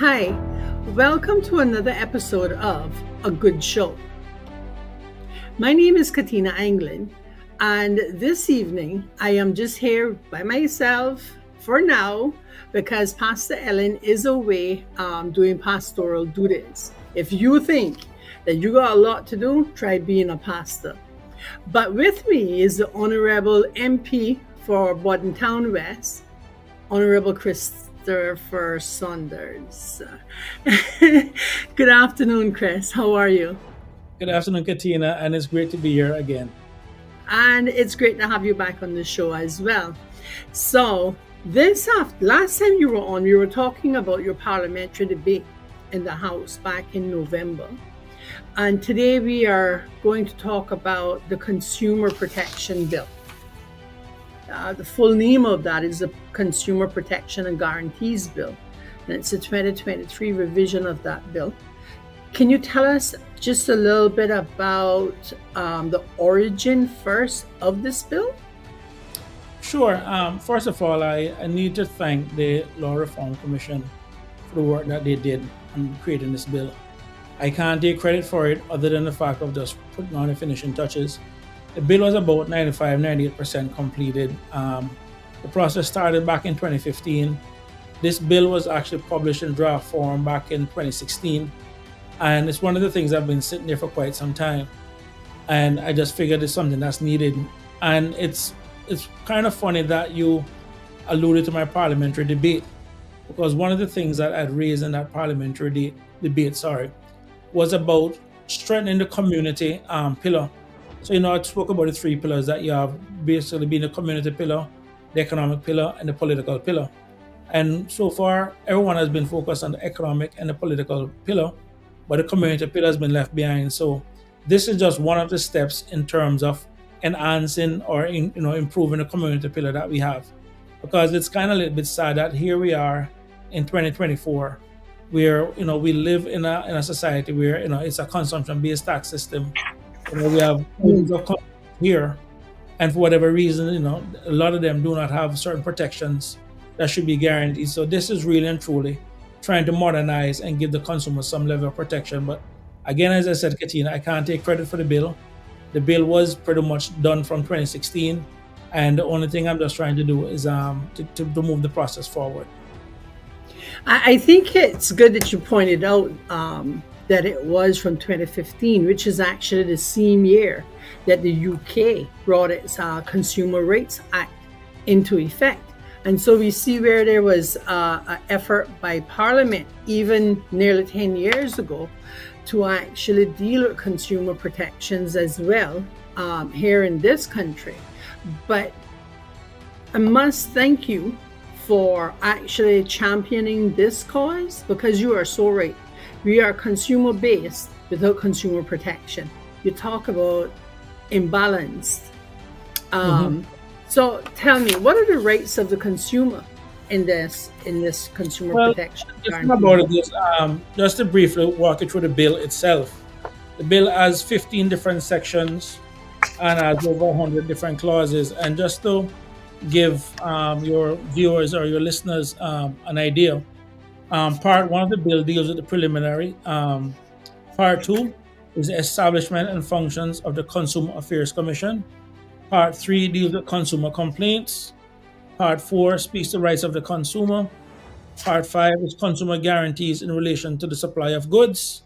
Hi, welcome to another episode of A Good Show. My name is Katina Anglin, and this evening I am just here by myself for now because Pastor Ellen is away doing pastoral duties. If you think that you got a lot to do, try being a pastor. But with me is the Honorable MP for Bordentown West, Honorable Christopher Saunders. Good afternoon, Chris. How are you? Good afternoon, Katina, and it's great to be here again. And it's great to have you back on the show as well. So, last time you were on, we were talking about your parliamentary debate in the House back in November. And today we are going to talk about the Consumer Protection Bill. The full name of that is the Consumer Protection and Guarantees Bill, and it's a 2023 revision of that bill. Can you tell us just a little bit about the origin first of this bill? Sure. First of all, I need to thank the Law Reform Commission for the work that they did in creating this bill. I can't take credit for it other than the fact of just putting on the finishing touches. The bill was about 98% completed. The process started back in 2015. This bill was actually published in draft form back in 2016. And it's one of the things that have been sitting there for quite some time. And I just figured it's something that's needed. And it's kind of funny that you alluded to my parliamentary debate, because one of the things that I'd raised in that parliamentary debate was about strengthening the community pillar. So, I spoke about the three pillars that you have, basically being the community pillar, the economic pillar, and the political pillar. And so far, everyone has been focused on the economic and the political pillar, but the community pillar has been left behind. So this is just one of the steps in terms of enhancing or improving the community pillar that we have. Because it's kind of a little bit sad that here we are in 2024, where we live in a society where it's a consumption-based tax system. We have millions of companies here, and for whatever reason, a lot of them do not have certain protections that should be guaranteed. So this is really and truly trying to modernize and give the consumer some level of protection. But again, as I said, Katina, I can't take credit for the bill. The bill was pretty much done from 2016, and the only thing I'm just trying to do is to move the process forward. I think it's good that you pointed out that it was from 2015, which is actually the same year that the UK brought its Consumer Rights Act into effect. And so we see where there was an effort by Parliament, even nearly 10 years ago, to actually deal with consumer protections as well here in this country. But I must thank you for actually championing this cause, because you are so right. We are consumer-based without consumer protection. You talk about imbalanced. So tell me, what are the rights of the consumer in this consumer protection? Just to briefly walk you through the bill itself. The bill has 15 different sections and has over 100 different clauses. And just to give your viewers or your listeners an idea, Part 1 of the bill deals with the preliminary. Part 2 is the establishment and functions of the Consumer Affairs Commission. Part 3 deals with consumer complaints. Part 4 speaks to the rights of the consumer. Part 5 is consumer guarantees in relation to the supply of goods.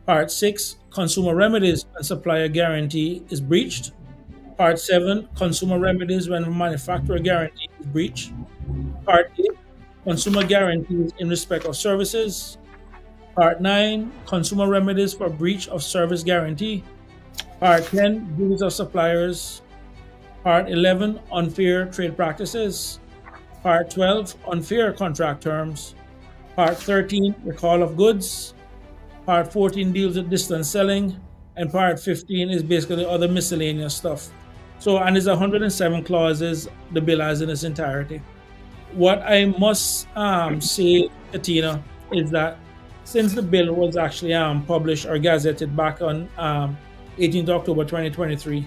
Part 6, consumer remedies when supplier guarantee is breached. Part 7, consumer remedies when manufacturer guarantee is breached. Part 8, consumer guarantees in respect of services. Part 9, consumer remedies for breach of service guarantee. Part 10, duties of suppliers. Part 11, unfair trade practices. Part 12, unfair contract terms. Part 13, recall of goods. Part 14 deals with distance selling. And Part 15 is basically other miscellaneous stuff. So, and there's 107 clauses the bill has in its entirety. What I must say, Katina, is that since the bill was actually published or gazetted back on 18th October 2023,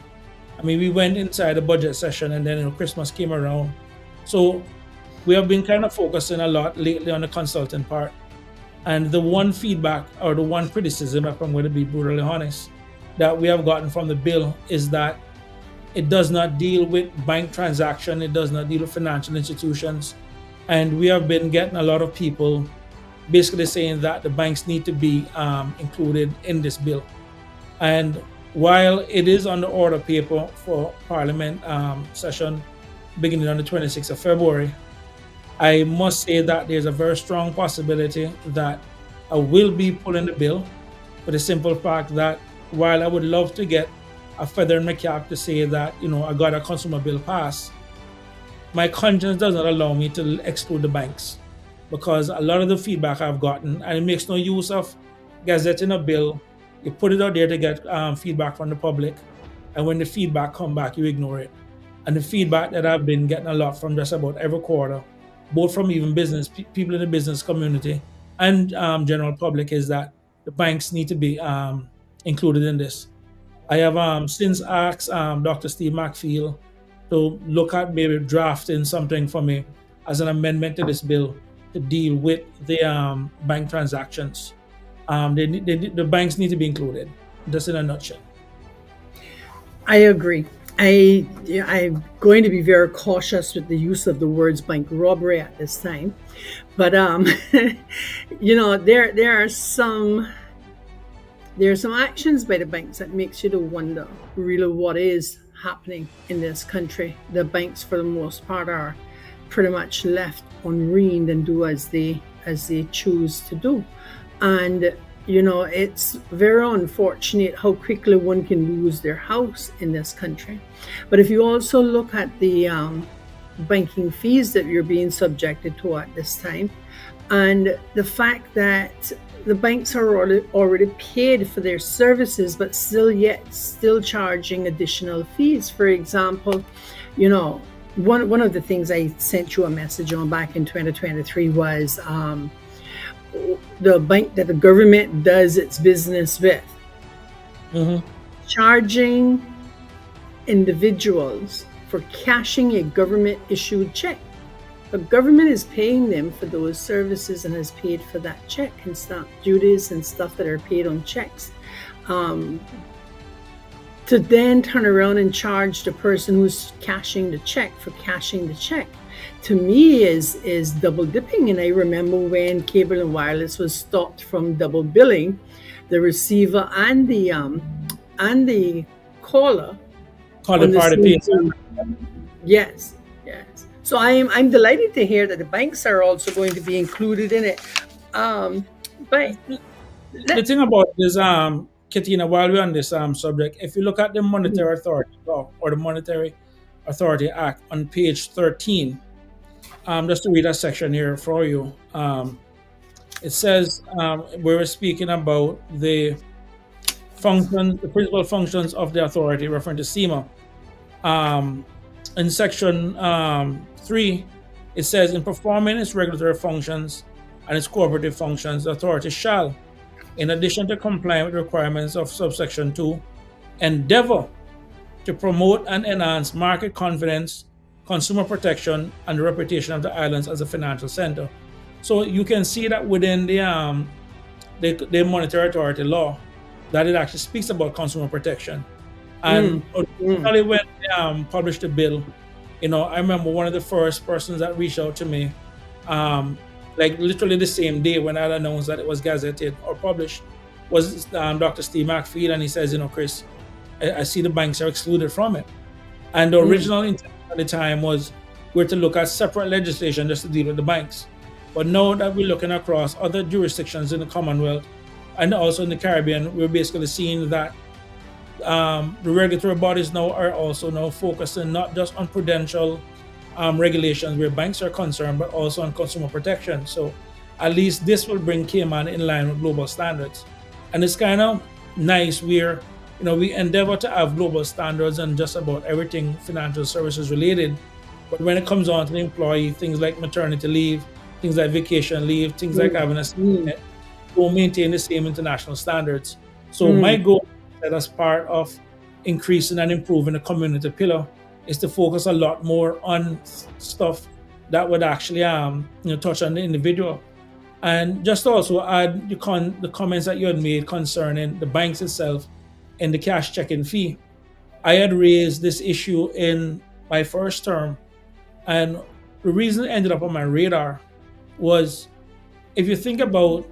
we went inside the budget session, and then Christmas came around. So we have been kind of focusing a lot lately on the consultant part. And the one feedback or the one criticism, if I'm going to be brutally honest, that we have gotten from the bill is that it does not deal with bank transaction. It does not deal with financial institutions. And we have been getting a lot of people basically saying that the banks need to be included in this bill. And while it is on the order paper for Parliament session beginning on the 26th of February, I must say that there's a very strong possibility that I will be pulling the bill for the simple fact that while I would love to get a feather in my cap to say that, I got a consumer bill passed, my conscience does not allow me to exclude the banks, because a lot of the feedback I've gotten, and it makes no use of gazetting a bill. You put it out there to get feedback from the public, and when the feedback come back, you ignore it. And the feedback that I've been getting a lot from just about every quarter, both from even business people in the business community and general public, is that the banks need to be included in this. I have since asked Dr. Steve McFeel to look at maybe drafting something for me as an amendment to this bill to deal with the bank transactions. The banks need to be included, just in a nutshell. I agree. I'm going to be very cautious with the use of the words bank robbery at this time, but there are some actions by the banks that makes you to wonder really what is happening in this country. The banks, for the most part, are pretty much left unreined and do as they choose to do, and it's very unfortunate how quickly one can lose their house in this country. But if you also look at the banking fees that you're being subjected to at this time, and the fact that the banks are already paid for their services, but still charging additional fees. For example, one of the things I sent you a message on back in 2023 was the bank that the government does its business with, charging individuals for cashing a government issued check. The government is paying them for those services and has paid for that check and stamp duties and stuff that are paid on checks. To then turn around and charge the person who's cashing the check for cashing the check, to me is double dipping. And I remember when cable and wireless was stopped from double billing the receiver and the caller. Call the party. Yes. So I'm delighted to hear that the banks are also going to be included in it. But the thing about this, Katina, while we're on this subject, if you look at the Monetary Authority Law or the Monetary Authority Act on page 13, just to read a section here for you, it says we're speaking about the principal functions of the authority, referring to SEMA. In section 3, it says, in performing its regulatory functions and its cooperative functions, the authority shall, in addition to complying with the requirements of subsection 2, endeavor to promote and enhance market confidence, consumer protection, and the reputation of the islands as a financial center. So you can see that within the Monetary Authority law, that it actually speaks about consumer protection. And originally when they published the bill, I remember one of the first persons that reached out to me, like literally the same day when I announced that it was gazetted or published, was Dr. Steve McFeel, and he says, Chris, I see the banks are excluded from it. And the original intent at the time was we're to look at separate legislation just to deal with the banks. But now that we're looking across other jurisdictions in the Commonwealth and also in the Caribbean, we're basically seeing that the regulatory bodies now are also now focusing not just on prudential regulations where banks are concerned, but also on consumer protection. So at least this will bring Cayman in line with global standards. And it's kind of nice where, we endeavor to have global standards and just about everything financial services related. But when it comes on to the employee, things like maternity leave, things like vacation leave, things like having a net, will maintain the same international standards. So my goal that as part of increasing and improving the community pillar is to focus a lot more on stuff that would actually touch on the individual. And just to also add the comments that you had made concerning the banks itself and the cash checking fee. I had raised this issue in my first term, and the reason it ended up on my radar was, if you think about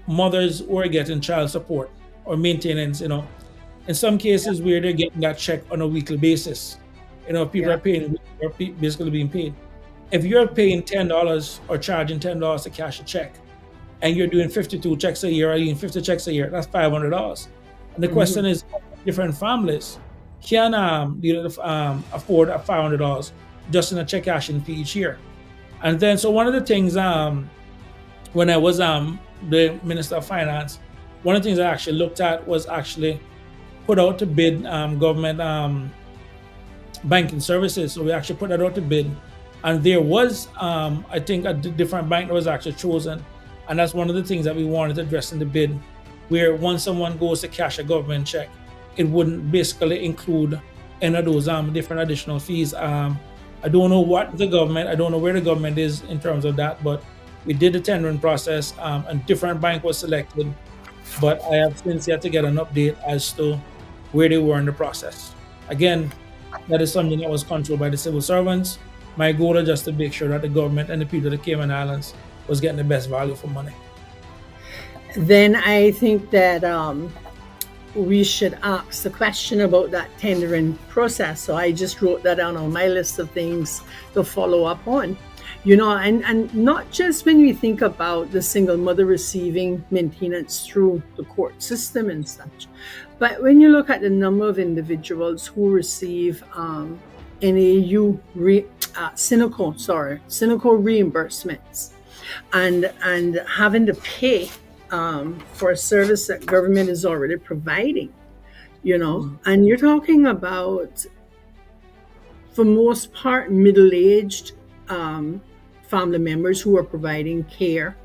mothers who are getting child support or maintenance, in some cases where they're getting that check on a weekly basis, people Yeah. are paying, or basically being paid. If you're paying $10 or charging $10 to cash a check, and you're doing 52 checks a year or doing 50 checks a year, that's $500. And the Hmm. question is, different families can afford a $500 just in a check cashing fee each year. And then, so one of the things, when I was the Minister of Finance, one of the things I actually looked at was actually put out to bid government banking services. So we actually put that out to bid, and there was, I think, a different bank that was actually chosen, and that's one of the things that we wanted to address in the bid, where once someone goes to cash a government check, it wouldn't basically include any of those different additional fees. I don't know I don't know where the government is in terms of that, but we did the tendering process, and different bank was selected, but I have since yet to get an update as to where they were in the process. Again, that is something that was controlled by the civil servants. My goal is just to make sure that the government and the people of the Cayman Islands was getting the best value for money. Then I think that we should ask the question about that tendering process. So I just wrote that down on my list of things to follow up on. And not just when we think about the single mother receiving maintenance through the court system and such, but when you look at the number of individuals who receive NAU, cynical reimbursements, and having to pay for a service that government is already providing, and you're talking about, for most part, middle-aged family members who are providing care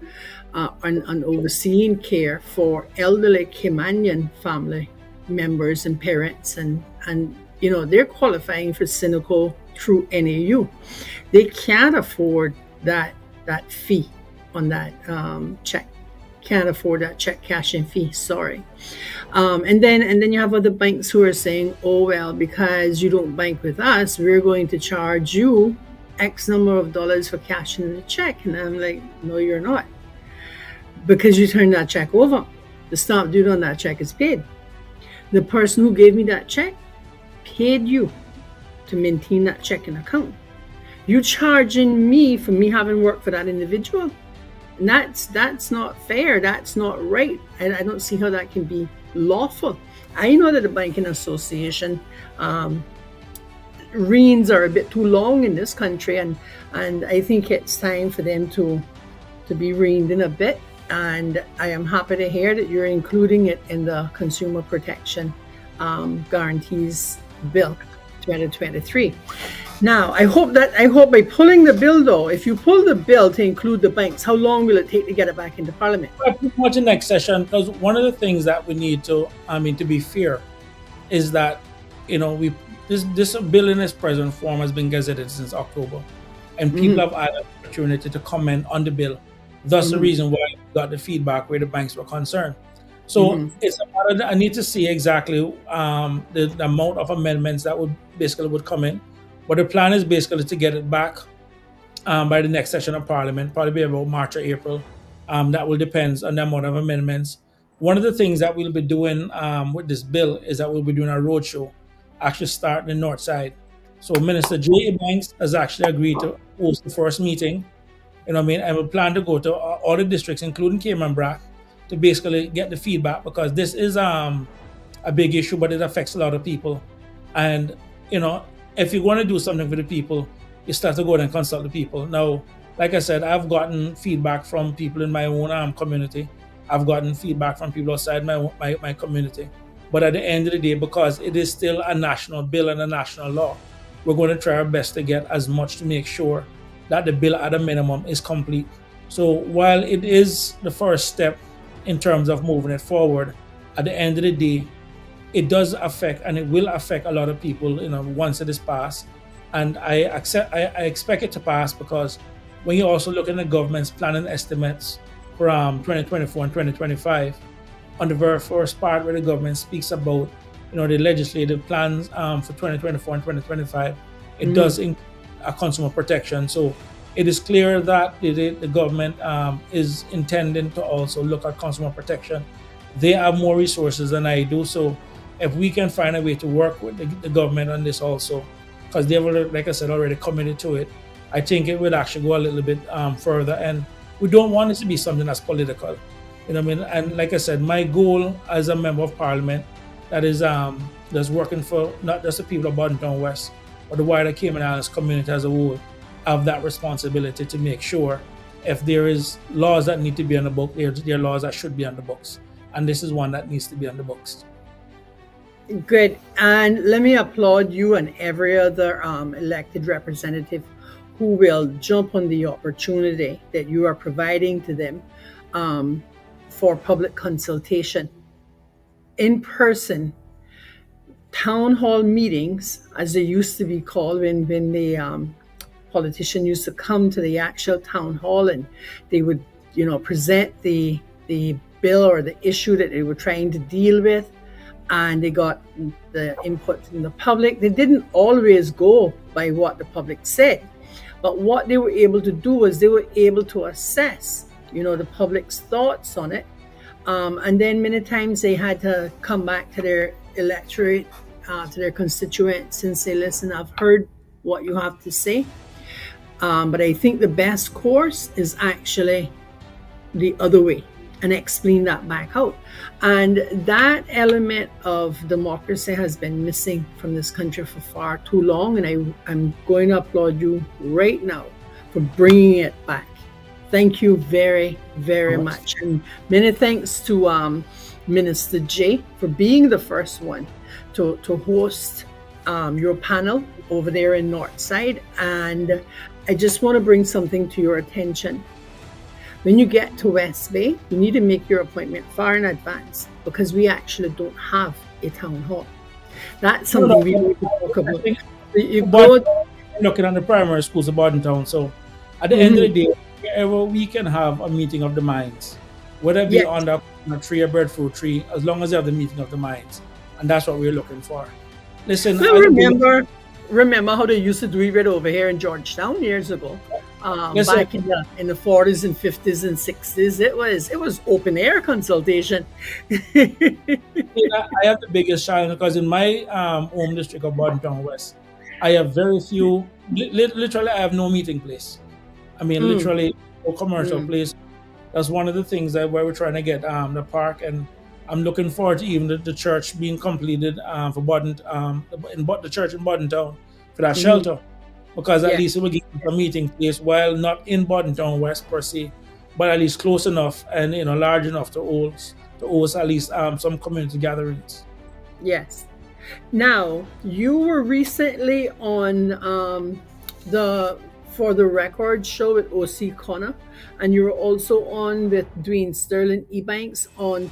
and overseeing care for elderly Caymanian family members and parents, and they're qualifying for cynical through NAU. They can't afford that fee on that check. Can't afford that check cashing fee. Sorry. And then you have other banks who are saying, oh well, because you don't bank with us, we're going to charge you X number of dollars for cashing the check. And I'm like, no, you're not, because you turned that check over. The stamp duty on that check is paid. The person who gave me that check paid you to maintain that checking account. You charging me for me having worked for that individual. And that's not fair. That's not right. And I don't see how that can be lawful. I know that the banking association reins are a bit too long in this country, and I think it's time for them to be reined in a bit. And I am happy to hear that you're including it in the Consumer Protection Guarantees Bill 2023. Now, I hope by pulling the bill, though, if you pull the bill to include the banks, how long will it take to get it back into Parliament? Pretty much the next session, because one of the things that we need to, to be fair, is that this bill in its present form has been gazetted since October, and people have had an opportunity to comment on the bill. Thus, the reason why we got the feedback where the banks were concerned. So it's a matter that I need to see exactly the amount of amendments that would come in. But the plan is basically to get it back by the next session of Parliament, probably be about March or April. That will depend on the amount of amendments. One of the things that we'll be doing with this bill is that we'll be doing a roadshow, actually start in the north side. So Minister J. Banks has actually agreed to host the first meeting. And we plan to go to all the districts, including Cayman Brac, to basically get the feedback, because this is a big issue, but it affects a lot of people. And, if you want to do something for the people, you start to go and consult the people. Now, like I said, I've gotten feedback from people in my own community. I've gotten feedback from people outside my community. But at the end of the day, because it is still a national bill and a national law, we're going to try our best to get as much to make sure that the bill at a minimum is complete. So while it is the first step in terms of moving it forward, at the end of the day, it does affect, and it will affect a lot of people, once it is passed. And I expect it to pass, because when you also look at the government's planning estimates for 2024 and 2025. On the very first part where the government speaks about the legislative plans for 2024 and 2025, it does include a consumer protection. So it is clear that the government is intending to also look at consumer protection. They have more resources than I do, so if we can find a way to work with the government on this also, because they've, like I said, already committed to it, I think it would actually go a little bit further. And we don't want it to be something that's political. You know what I mean? And like I said, my goal as a member of parliament that is that's working for not just the people of Bodentown West, but the wider Cayman Islands community as a whole, have that responsibility to make sure if there is laws that need to be on the book, there are laws that should be on the books. And this is one that needs to be on the books. Good. And let me applaud you and every other elected representative who will jump on the opportunity that you are providing to them for public consultation. In person, town hall meetings, as they used to be called when the politician used to come to the actual town hall and they would, present the bill or the issue that they were trying to deal with, and they got the input from the public. They didn't always go by what the public said, but what they were able to do was they were able to assess, the public's thoughts on it. And then many times they had to come back to their electorate, to their constituents and say, listen, I've heard what you have to say. But I think the best course is actually the other way and explain that back out. And that element of democracy has been missing from this country for far too long. And I'm going to applaud you right now for bringing it back. Thank you very, very much. And many thanks to Minister J for being the first one to host your panel over there in Northside. And I just want to bring something to your attention. When you get to West Bay, you need to make your appointment far in advance because we actually don't have a town hall. That's something we need to talk about. Looking at the primary schools of Bodentown, so at the end of the day, wherever we can have a meeting of the minds, whether it be under a tree or breadfruit tree, as long as they have the meeting of the minds, and that's what we're looking for. Listen, remember how they used to do it right over here in Georgetown years ago, back in the 40s and 50s and 60s. It was open air consultation. I have the biggest challenge because in my home district of Bodentown West, I have very few. Literally, I have no meeting place. I mean, literally no commercial place. That's one of the things where we're trying to get the park, and I'm looking forward to even the church being completed for the church in Bodentown for that shelter, because at least it will give a meeting place while not in Bodentown West per se, but at least close enough and large enough to host at least some community gatherings. Yes. Now, you were recently on For the Record show with O.C. Connor, and you were also on with Dwayne Sterling Ebanks on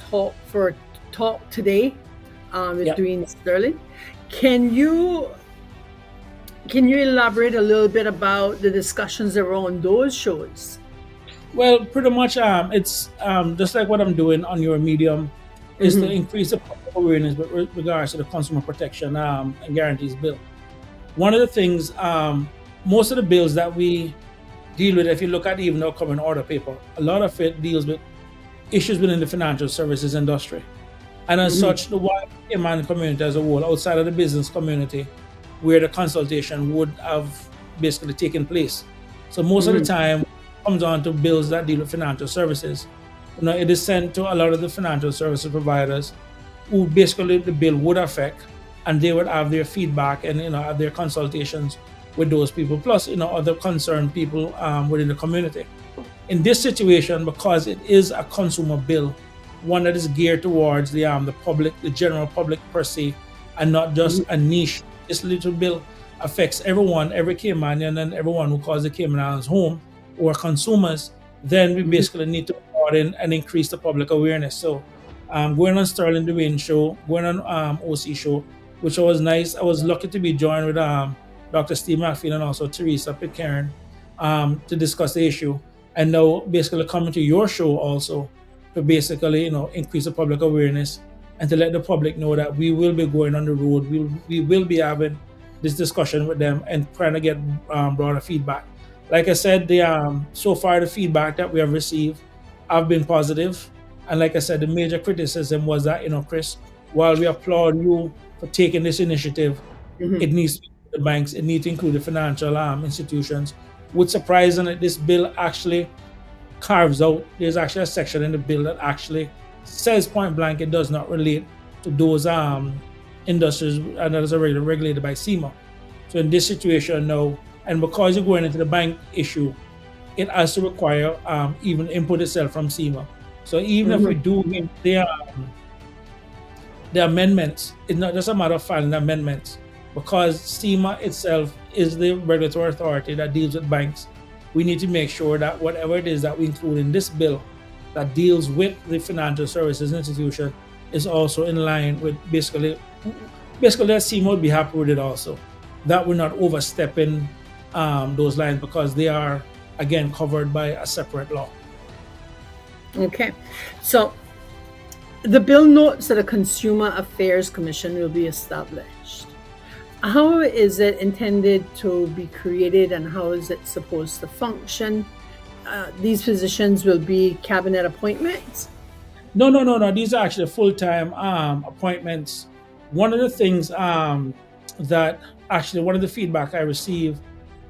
Talk Today with Dwayne Sterling. Can you elaborate a little bit about the discussions that were on those shows? Well, pretty much it's just like what I'm doing on your medium is to increase the public awareness with regards to the Consumer Protection and Guarantees Bill. One of the things, most of the bills that we deal with, if you look at even our common order paper, a lot of it deals with issues within the financial services industry. And as such, the wider Cayman community as a whole, outside of the business community, where the consultation would have basically taken place. So most of the time, it comes on to bills that deal with financial services. It is sent to a lot of the financial services providers who basically the bill would affect, and they would have their feedback and have their consultations with those people, plus other concerned people within the community. In this situation, because it is a consumer bill, one that is geared towards the public, the general public per se, and not just a niche, this little bill affects everyone, every Caymanian, and everyone who calls the Cayman Islands home or consumers. Then we basically need to broaden and increase the public awareness. So going on Sterling Dwayne show, going on OC show, which was nice. I was lucky to be joined with Dr. Steve McPhee and also Teresa Pitcairn to discuss the issue. and now basically coming to your show also to basically increase the public awareness and to let the public know that we will be going on the road. We will be having this discussion with them and trying to get broader feedback. Like I said, the so far the feedback that we have received have been positive, and like I said, the major criticism was that Chris, while we applaud you for taking this initiative, it needs to include the banks, it needs to include the financial institutions. What's surprising that this bill actually carves out, there's actually a section in the bill that actually says point blank it does not relate to those industries and that is already regulated by SEMA. So in this situation now, and because you're going into the bank issue, it has to require even input itself from SEMA. So even if we do the amendments, it's not just a matter of filing amendments, because SEMA itself is the regulatory authority that deals with banks. We need to make sure that whatever it is that we include in this bill that deals with the financial services institution is also in line with basically that SEMA would be happy with it also. That we're not overstepping those lines, because they are, again, covered by a separate law. Okay. So the bill notes that a Consumer Affairs Commission will be established. How is it intended to be created, and how is it supposed to function? These positions will be cabinet appointments? No. These are actually full-time appointments. One of the things that actually, one of the feedback I received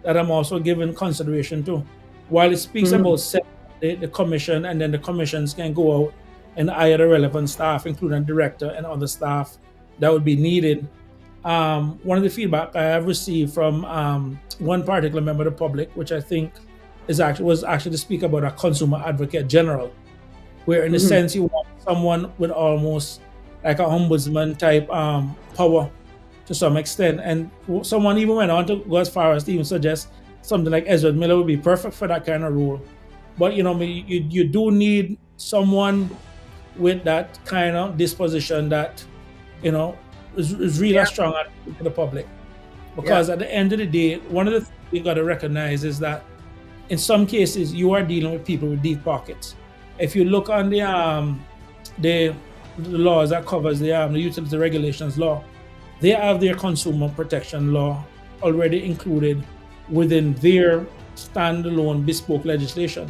that I'm also giving consideration to, while it speaks about setting the commission, and then the commissions can go out and hire the relevant staff, including director and other staff that would be needed. One of the feedback I have received from one particular member of the public, which I think was actually to speak about a consumer advocate general, where in a sense you want someone with almost like a ombudsman type power to some extent. And someone even went on to go as far as to even suggest something like Ezra Miller would be perfect for that kind of role. But you do need someone with that kind of disposition that is really strong to the public. Because at the end of the day, one of the things you got to recognize is that in some cases you are dealing with people with deep pockets. If you look on the laws that covers the utility regulations law, they have their consumer protection law already included within their standalone bespoke legislation.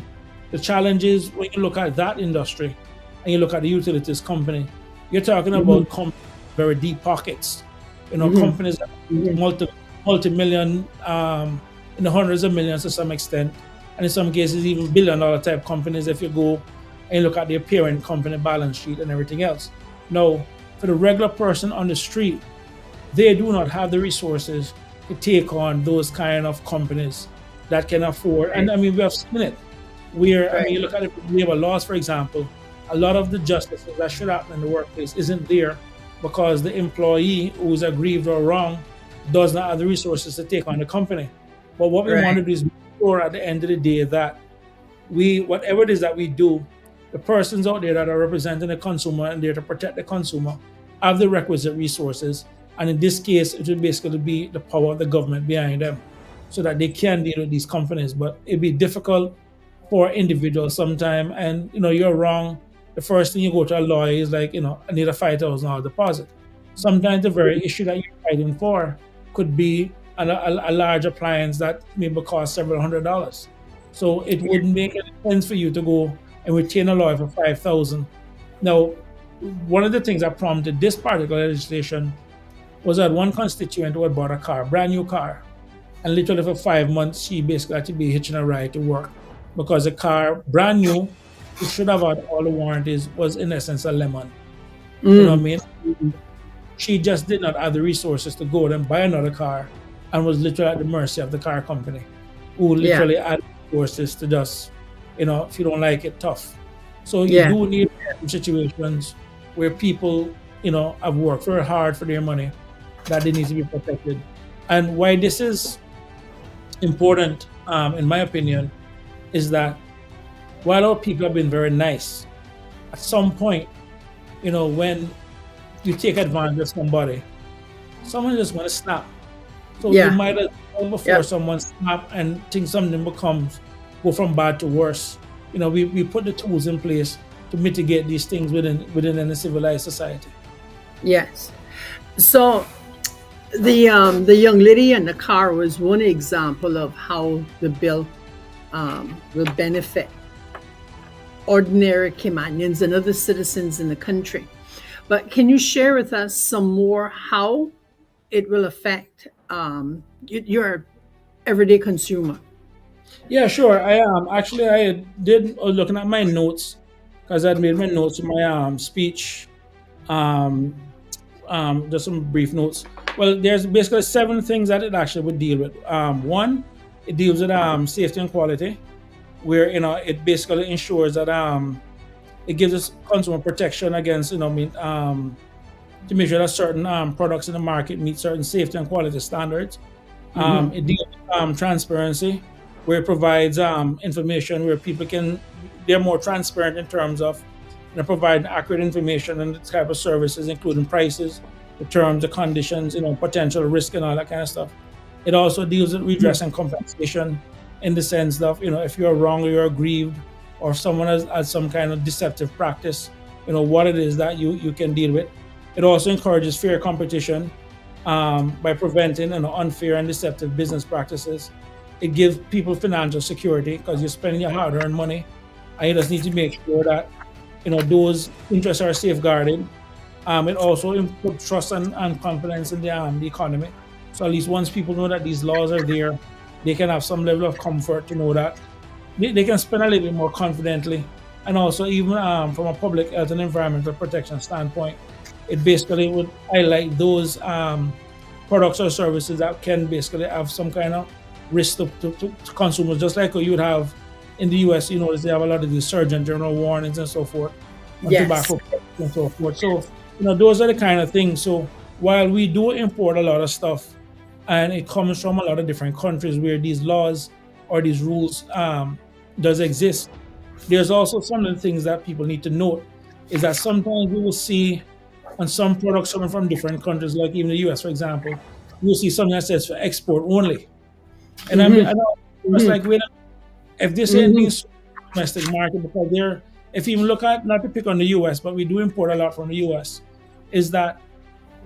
The challenge is when you look at that industry and you look at the utilities company, you're talking about very deep pockets. Companies that multi-million, in the hundreds of millions to some extent, and in some cases even billion-dollar type companies if you go and look at their parent company balance sheet and everything else. Now, for the regular person on the street, they do not have the resources to take on those kind of companies that can afford. And I mean, we have seen it. Where you look at the labor laws, for example, a lot of the justices that should happen in the workplace isn't there because the employee who's aggrieved or wrong does not have the resources to take on the company. But what we want to do is make sure at the end of the day that whatever it is that we do, the persons out there that are representing the consumer and there to protect the consumer have the requisite resources. And in this case, it would basically be the power of the government behind them so that they can deal with these companies. But it'd be difficult for individuals sometimes. And, you're wrong. The first thing you go to a lawyer is like, I need a $5,000 deposit. Sometimes the very issue that you're fighting for could be a large appliance that maybe costs several $100s. So it wouldn't make any sense for you to go and retain a lawyer for $5,000. Now, one of the things that prompted this particular legislation was that one constituent who had bought a car, brand new car, and literally for 5 months she basically had to be hitching a ride to work because the car, brand new, it should have had all the warranties, was in essence a lemon. You know what I mean? She just did not have the resources to go and buy another car and was literally at the mercy of the car company, who literally had resources to just, if you don't like it, tough. So you do need situations where people, have worked very hard for their money, that they need to be protected. And why this is important, in my opinion, is that while our people have been very nice, at some point, when you take advantage of somebody, someone just want to snap. So you might as well before someone snap and think something becomes go from bad to worse. We put the tools in place to mitigate these things within any civilized society. Yes. So the young lady in the car was one example of how the bill will benefit ordinary Caymanians and other citizens in the country. But can you share with us some more how it will affect your everyday consumer? Yeah, sure. I did looking at my notes because I'd made my notes in my speech. Um, just some brief notes. Well, there's basically 7 things that it actually would deal with. One, it deals with safety and quality, where it basically ensures that it gives us consumer protection against to make sure that certain products in the market meet certain safety and quality standards. It deals with transparency, where it provides information where they're more transparent in terms of providing accurate information and the type of services, including prices, the terms, the conditions, potential risk and all that kind of stuff. It also deals with redress and compensation in the sense of, if you're wrong or you're aggrieved or if someone has some kind of deceptive practice, what it is that you can deal with. It also encourages fair competition by preventing unfair and deceptive business practices. It gives people financial security because you're spending your hard-earned money, and you just need to make sure that those interests are safeguarded. It also improves trust and confidence in the economy. So at least once people know that these laws are there, they can have some level of comfort to know that they can spend a little bit more confidently. And also even from a public health and environmental protection standpoint, it basically would highlight those products or services that can basically have some kind of risk to consumers, just like you would have in the US. They have a lot of these Surgeon General warnings and so forth on tobacco and so forth. So those are the kind of things. So while we do import a lot of stuff and it comes from a lot of different countries where these laws or these rules does exist, there's also some of the things that people need to note is that sometimes we will see on some products coming from different countries, like even the US, for example, you'll see something that says for export only. And I was like, wait, if this ain't being sold in the domestic market, because if you even look at, not to pick on the US, but we do import a lot from the US, is that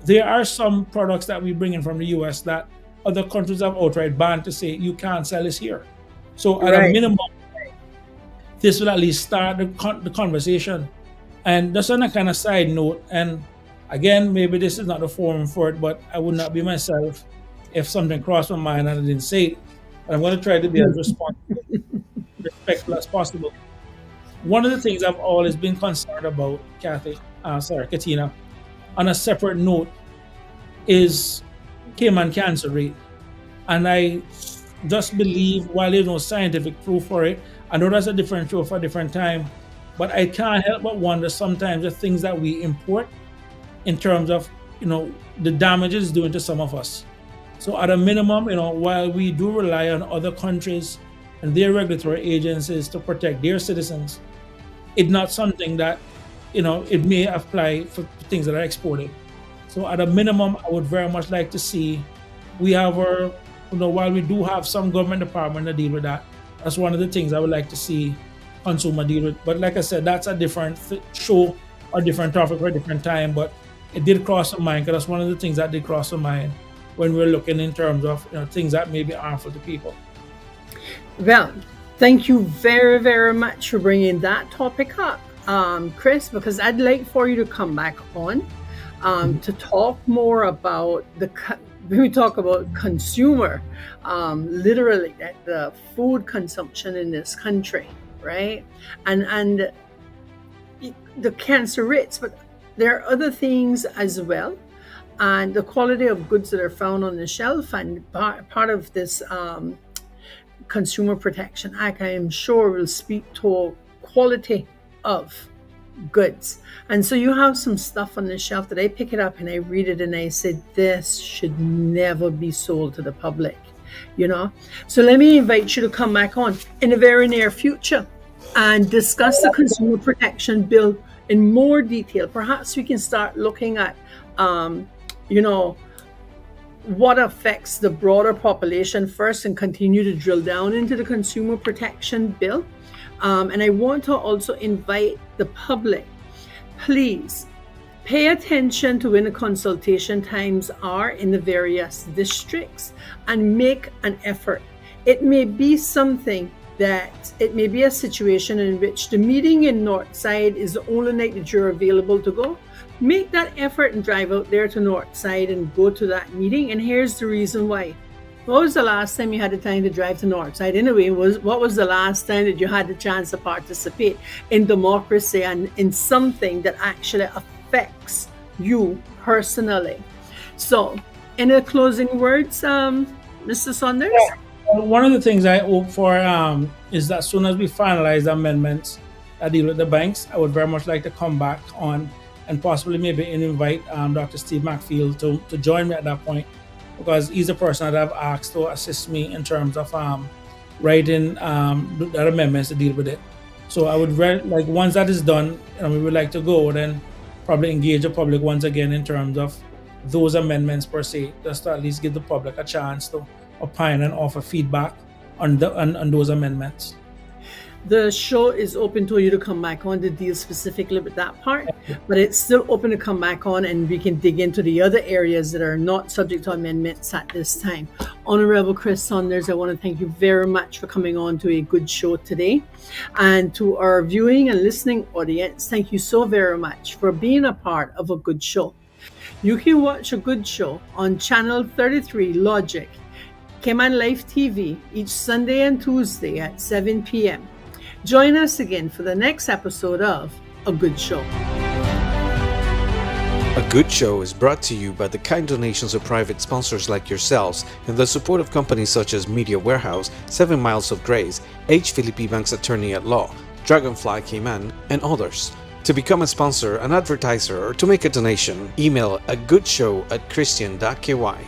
there are some products that we bring in from the US that other countries have outright banned to say, you can't sell this here. So at a minimum, this will at least start the conversation. And just on a kind of side note, and again, maybe this is not the forum for it, but I would not be myself if something crossed my mind and I didn't say it. But I'm going to try to be as responsible, respectful as possible. One of the things I've always been concerned about, Katina, on a separate note, is Cayman cancer rate. And I just believe, while there's no scientific proof for it, I know that's a different show for a different time, but I can't help but wonder sometimes the things that we import in terms of, the damage it's doing to some of us. So at a minimum, while we do rely on other countries and their regulatory agencies to protect their citizens, it's not something that, it may apply for things that are exported. So at a minimum, I would very much like to see we have while we do have some government department that deal with that, that's one of the things I would like to see consumer deal with. But like I said, that's a different show or different topic for a different time. But it did cross my mind, because that's one of the things that did cross my mind when we're looking in terms of things that may be harmful to people. Well, thank you very, very much for bringing that topic up, Chris, because I'd like for you to come back on to talk more about when we talk about consumer, literally the food consumption in this country, right? And the cancer rates, but there are other things as well. And the quality of goods that are found on the shelf, and part of this Consumer Protection Act, I am sure will speak to quality of goods. And so you have some stuff on the shelf that I pick it up and I read it and I said, this should never be sold to the public, So let me invite you to come back on in the very near future and discuss the Consumer Protection Bill in more detail. Perhaps we can start looking at, what affects the broader population first and continue to drill down into the consumer protection bill. And I want to also invite the public, please pay attention to when the consultation times are in the various districts and make an effort. It may be something that it may be a situation in which the meeting in Northside is the only night that you're available to go. Make that effort and drive out there to Northside and go to that meeting. And here's the reason why. What was the last time you had the time to drive to Northside? Anyway, what was the last time that you had the chance to participate in democracy and in something that actually affects you personally? So, any closing words, Mr. Saunders? Yeah. One of the things I hope for is that as soon as we finalize the amendments that deal with the banks, I would very much like to come back on and possibly maybe invite Dr. Steve McField to join me at that point, because he's the person that I've asked to assist me in terms of writing the amendments to deal with it. So I would like, once that is done, we would like to go then probably engage the public once again in terms of those amendments per se, just to at least give the public a chance to opine and offer feedback on those amendments. The show is open to you to come back on to deal specifically with that part, but it's still open to come back on and we can dig into the other areas that are not subject to amendments at this time. Honorable Chris Saunders, I want to thank you very much for coming on to a good show today. And to our viewing and listening audience, thank you so very much for being a part of a good show. You can watch a good show on Channel 33 Logic, Cayman Life TV, each Sunday and Tuesday at 7 p.m. Join us again for the next episode of A Good Show. A Good Show is brought to you by the kind donations of private sponsors like yourselves and the support of companies such as Media Warehouse, 7 Miles of Grace, H. Philippi Bank's Attorney at Law, Dragonfly Cayman, and others. To become a sponsor, an advertiser, or to make a donation, email agoodshow@christian.ky.